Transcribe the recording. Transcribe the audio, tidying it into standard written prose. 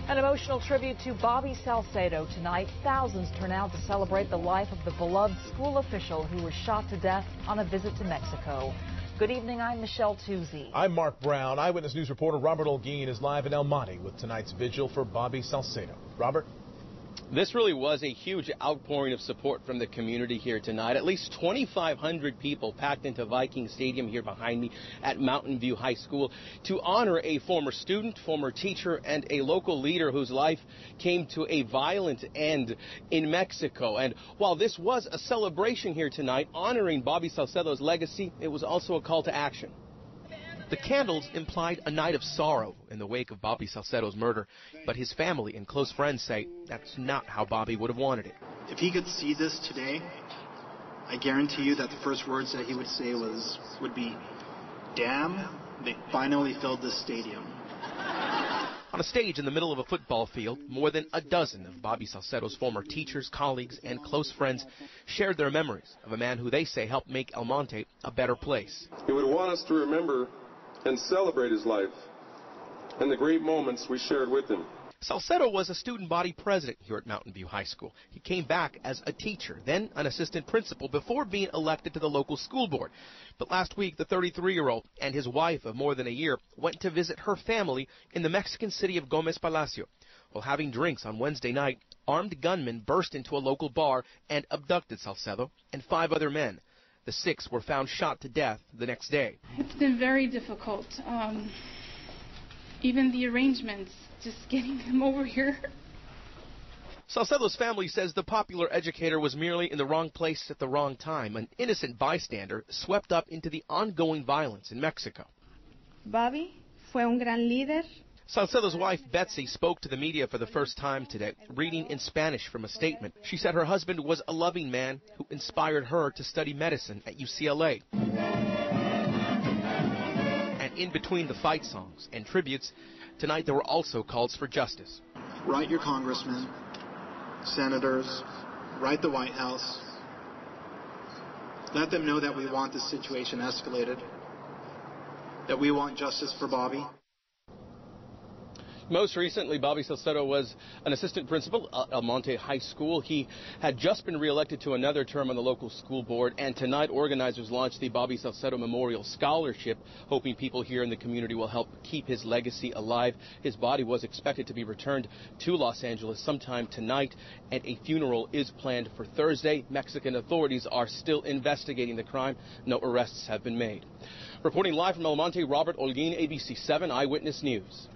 An emotional tribute to Bobby Salcedo tonight. Thousands turn out to celebrate the life of the beloved school official who was shot to death on a visit to Mexico. Good evening, I'm Michelle Tuzzi. I'm Mark Brown. Eyewitness News reporter Robert Olguin is live in El Monte with tonight's vigil for Bobby Salcedo. Robert? This really was a huge outpouring of support from the community here tonight. At least 2,500 people packed into Viking Stadium here behind me at Mountain View High School to honor a former student, former teacher, and a local leader whose life came to a violent end in Mexico. And while this was a celebration here tonight honoring Bobby Salcedo's legacy, it was also a call to action. The candles implied a night of sorrow in the wake of Bobby Salcedo's murder, but his family and close friends say that's not how Bobby would have wanted it. If he could see this today, I guarantee you that the first words that he would say would be, "Damn, they finally filled this stadium." On a stage in the middle of a football field, more than a dozen of Bobby Salcedo's former teachers, colleagues, and close friends shared their memories of a man who they say helped make El Monte a better place. He would want us to remember and celebrate his life and the great moments we shared with him. Salcedo was a student body president here at Mountain View High School. He came back as a teacher, then an assistant principal, before being elected to the local school board. But last week, the 33-year-old and his wife of more than a year went to visit her family in the Mexican city of Gomez Palacio. While having drinks on Wednesday night, armed gunmen burst into a local bar and abducted Salcedo and 5 other men. The 6 were found shot to death the next day. It's been very difficult. Even the arrangements, just getting them over here. Salcedo's family says the popular educator was merely in the wrong place at the wrong time, an innocent bystander swept up into the ongoing violence in Mexico. Bobby fue un gran líder. Salcedo's wife, Betsy, spoke to the media for the first time today, reading in Spanish from a statement. She said her husband was a loving man who inspired her to study medicine at UCLA. And in between the fight songs and tributes, tonight there were also calls for justice. Write your congressmen, senators, write the White House. Let them know that we want this situation escalated, that we want justice for Bobby. Most recently, Bobby Salcedo was an assistant principal at El Monte High School. He had just been reelected to another term on the local school board, and tonight organizers launched the Bobby Salcedo Memorial Scholarship, hoping people here in the community will help keep his legacy alive. His body was expected to be returned to Los Angeles sometime tonight, and a funeral is planned for Thursday. Mexican authorities are still investigating the crime. No arrests have been made. Reporting live from El Monte, Robert Olguin, ABC 7 Eyewitness News.